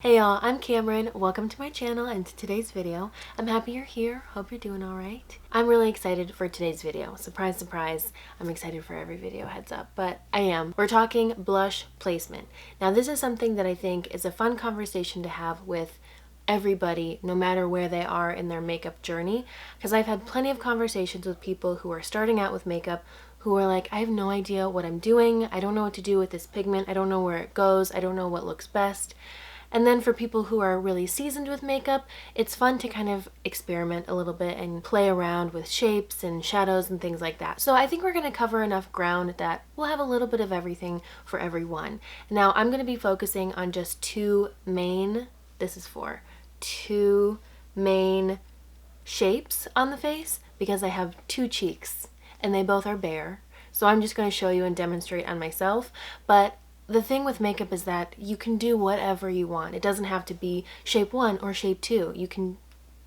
Hey y'all, I'm Cameron. Welcome to my channel and to today's video. I'm happy you're here. Hope you're doing alright. I'm really excited for today's video. Surprise, surprise. I'm excited for every video, heads up, but I am. We're talking blush placement. Now this is something that I think is a fun conversation to have with everybody, no matter where they are in their makeup journey, because I've had plenty of conversations with people who are starting out with makeup who are like, I have no idea what I'm doing. I don't know what to do with this pigment. I don't know where it goes. I don't know what looks best. And then for people who are really seasoned with makeup, it's fun to kind of experiment a little bit and play around with shapes and shadows and things like that. So I think we're going to cover enough ground that we'll have a little bit of everything for everyone. Now I'm going to be focusing on just two main shapes on the face because I have two cheeks and they both are bare. So I'm just going to show you and demonstrate on myself, but the thing with makeup is that you can do whatever you want. It doesn't have to be shape 1 or shape 2. You can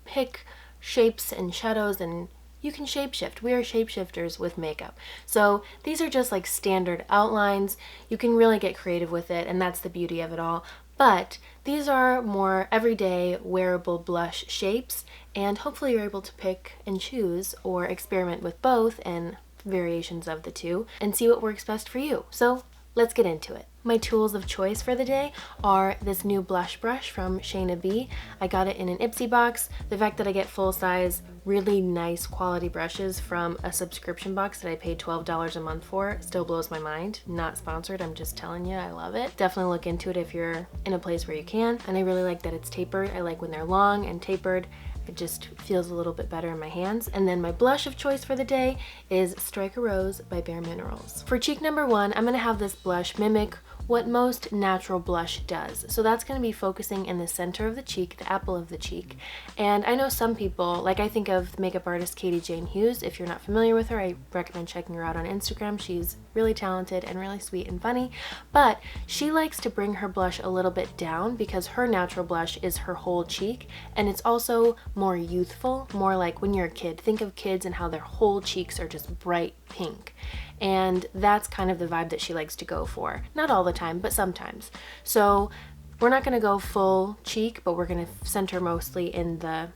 pick shapes and shadows and you can shapeshift. We are shapeshifters with makeup. So these are just like standard outlines. You can really get creative with it, and that's the beauty of it all. But these are more everyday wearable blush shapes, and hopefully you're able to pick and choose or experiment with both and variations of the two and see what works best for you. So let's get into it. My tools of choice for the day are this new blush brush from Shayna B. I got it in an Ipsy box. The fact that I get full-size, really nice quality brushes from a subscription box that I paid $12 a month for still blows my mind. Not sponsored, I'm just telling you, I love it. Definitely look into it if you're in a place where you can. And I really like that it's tapered. I like when they're long and tapered. It just feels a little bit better in my hands. And then my blush of choice for the day is Strike a Rose by Bare Minerals. For cheek number 1, I'm going to have this blush mimic what most natural blush does. So that's going to be focusing in the center of the cheek, the apple of the cheek. And I know some people, like I think of makeup artist Katie Jane Hughes. If you're not familiar with her, I recommend checking her out on Instagram. She's really talented and really sweet and funny. But she likes to bring her blush a little bit down because her natural blush is her whole cheek. And it's also more youthful, more like when you're a kid. Think of kids and how their whole cheeks are just bright pink. And that's kind of the vibe that she likes to go for. Not all the time, but sometimes. So we're not going to go full cheek, but we're going to center mostly in the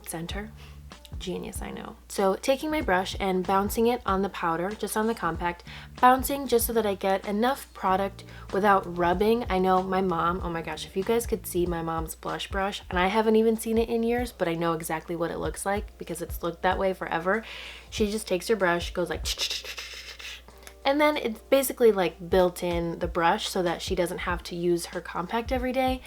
center. Genius, I know. So taking my brush and bouncing it on the powder, just on the compact, bouncing just so that I get enough product without rubbing. I know my mom, oh my gosh, if you guys could see my mom's blush brush, and I haven't even seen it in years, but I know exactly what it looks like because it's looked that way forever. She just takes her brush, goes like, and then it's basically like built in the brush so that she doesn't have to use her compact every day.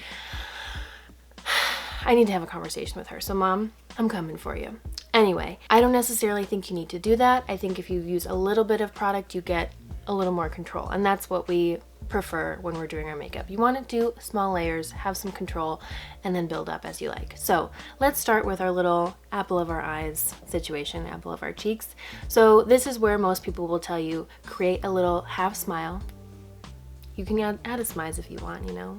I need to have a conversation with her. So Mom, I'm coming for you. Anyway, I don't necessarily think you need to do that. I think if you use a little bit of product, you get a little more control. And that's what we prefer when we're doing our makeup. You want to do small layers, have some control, and then build up as you like. So let's start with our little apple of our eyes situation, apple of our cheeks. So this is where most people will tell you, create a little half smile. You can add a smile if you want, you know.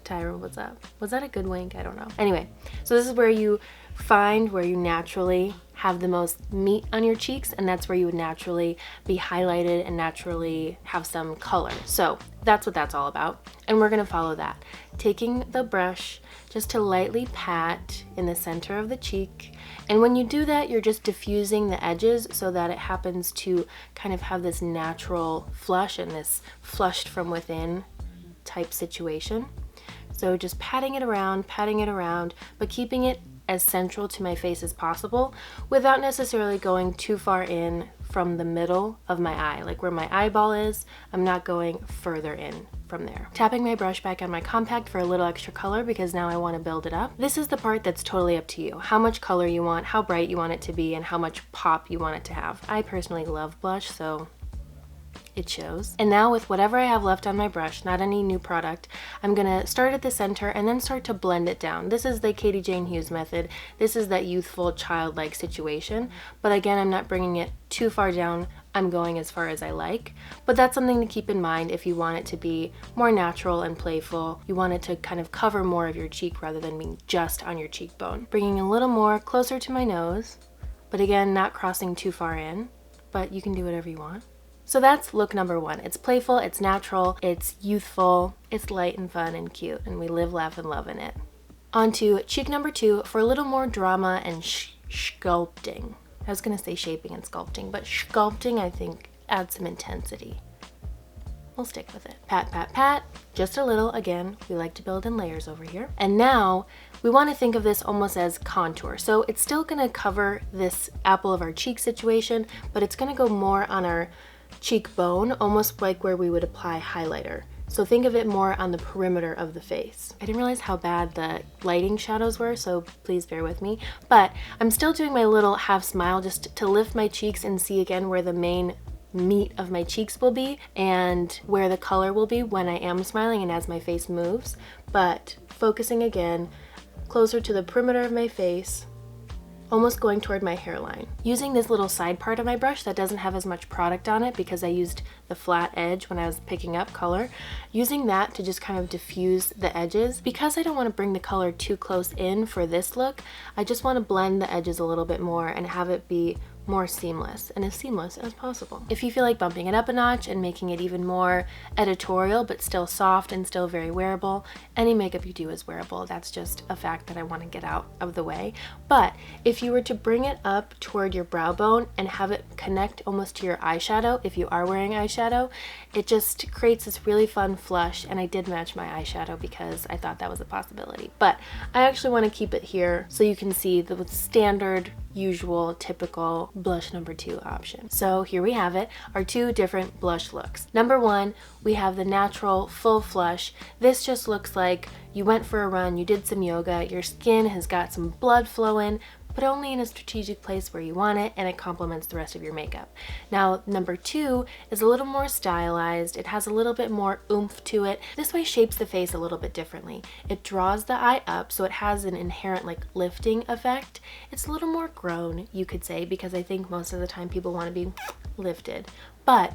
Tyra, what's up? Was that a good wink? I don't know. Anyway, so this is where you find where you naturally have the most meat on your cheeks, and that's where you would naturally be highlighted and naturally have some color. So that's what that's all about, and we're gonna follow that. Taking the brush just to lightly pat in the center of the cheek, and when you do that, you're just diffusing the edges so that it happens to kind of have this natural flush and this flushed from within type situation. So just patting it around, but keeping it as central to my face as possible without necessarily going too far in from the middle of my eye. Like where my eyeball is, I'm not going further in from there. Tapping my brush back on my compact for a little extra color because now I want to build it up. This is the part that's totally up to you. How much color you want, how bright you want it to be, and how much pop you want it to have. I personally love blush, so it shows. And now with whatever I have left on my brush, not any new product, I'm gonna start at the center and then start to blend it down. This is the Katie Jane Hughes method. This is that youthful, childlike situation. But again, I'm not bringing it too far down. I'm going as far as I like. But that's something to keep in mind if you want it to be more natural and playful. You want it to kind of cover more of your cheek rather than being just on your cheekbone. Bringing a little more closer to my nose, but again, not crossing too far in, but you can do whatever you want. So that's look number one. It's playful, it's natural, it's youthful, it's light and fun and cute, and we live, laugh, and love in it. On to cheek number two for a little more drama and sculpting. I was gonna say shaping and sculpting, but sculpting I think adds some intensity. We'll stick with it. Pat, pat, pat, just a little. Again, we like to build in layers over here. And now we want to think of this almost as contour. So it's still gonna cover this apple of our cheek situation, but it's gonna go more on our cheekbone, almost like where we would apply highlighter. So think of it more on the perimeter of the face. I didn't realize how bad the lighting shadows were, so please bear with me. But I'm still doing my little half smile just to lift my cheeks and see again where the main meat of my cheeks will be and where the color will be when I am smiling and as my face moves. But focusing again closer to the perimeter of my face, almost going toward my hairline. Using this little side part of my brush that doesn't have as much product on it because I used the flat edge when I was picking up color, using that to just kind of diffuse the edges. Because I don't want to bring the color too close in for this look, I just want to blend the edges a little bit more and have it be more seamless and as seamless as possible. If you feel like bumping it up a notch and making it even more editorial but still soft and still very wearable, any makeup you do is wearable. That's just a fact that I want to get out of the way. But if you were to bring it up toward your brow bone and have it connect almost to your eyeshadow, if you are wearing eyeshadow, it just creates this really fun flush. And I did match my eyeshadow because I thought that was a possibility. But I actually want to keep it here so you can see the standard, usual, typical blush number two option. So here we have it, our two different blush looks. Number one, we have the natural full flush. This just looks like you went for a run, you did some yoga, your skin has got some blood flowing, but only in a strategic place where you want it, and it complements the rest of your makeup. Now, number two is a little more stylized. It has a little bit more oomph to it. This way shapes the face a little bit differently. It draws the eye up, so it has an inherent like lifting effect. It's a little more grown, you could say, because I think most of the time people want to be lifted. But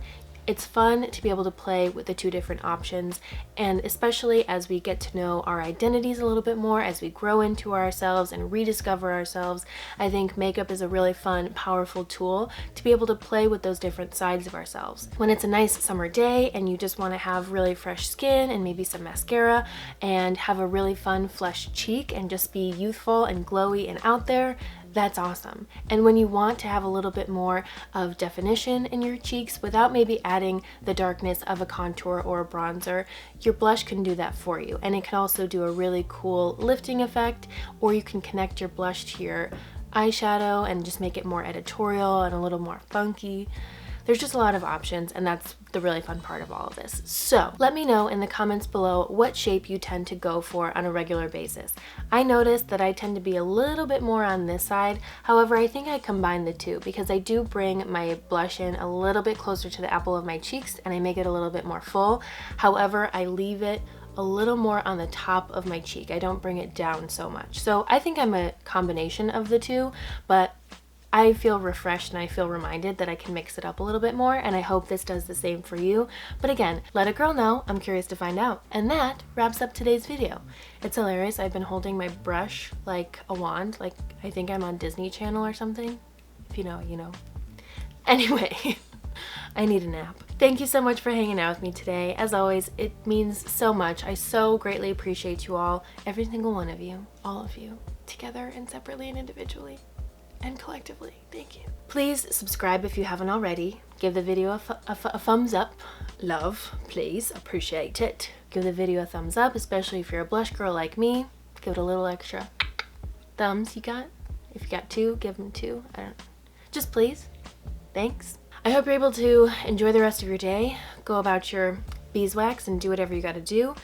it's fun to be able to play with the two different options, and especially as we get to know our identities a little bit more, as we grow into ourselves and rediscover ourselves, I think makeup is a really fun, powerful tool to be able to play with those different sides of ourselves. When it's a nice summer day and you just want to have really fresh skin and maybe some mascara and have a really fun flushed cheek and just be youthful and glowy and out there, that's awesome. And when you want to have a little bit more of definition in your cheeks without maybe adding the darkness of a contour or a bronzer, your blush can do that for you. And it can also do a really cool lifting effect, or you can connect your blush to your eyeshadow and just make it more editorial and a little more funky. There's just a lot of options, and that's the really fun part of all of this. So let me know in the comments below what shape you tend to go for on a regular basis. I noticed that I tend to be a little bit more on this side. However, I think I combine the two because I do bring my blush in a little bit closer to the apple of my cheeks and I make it a little bit more full. However, I leave it a little more on the top of my cheek. I don't bring it down so much. So I think I'm a combination of the two, but I feel refreshed and I feel reminded that I can mix it up a little bit more, and I hope this does the same for you. But again, let a girl know. I'm curious to find out. And that wraps up today's video. It's hilarious. I've been holding my brush like a wand, like I think I'm on Disney Channel or something. If you know, you know. Anyway, I need a nap. Thank you so much for hanging out with me today. As always, it means so much. I so greatly appreciate you all, every single one of you, all of you, together and separately and individually. And collectively, thank you. Please subscribe if you haven't already. Give the video a thumbs up. Love, please, appreciate it. Give the video a thumbs up, especially if you're a blush girl like me. Give it a little extra thumbs you got. If you got two, give them two. I don't know. Just please. Thanks. I hope you're able to enjoy the rest of your day. Go about your beeswax and do whatever you gotta do.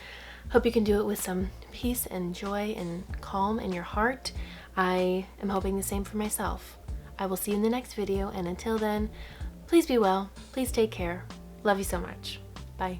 Hope you can do it with some peace and joy and calm in your heart. I am hoping the same for myself. I will see you in the next video, and until then, please be well, please take care. Love you so much. Bye.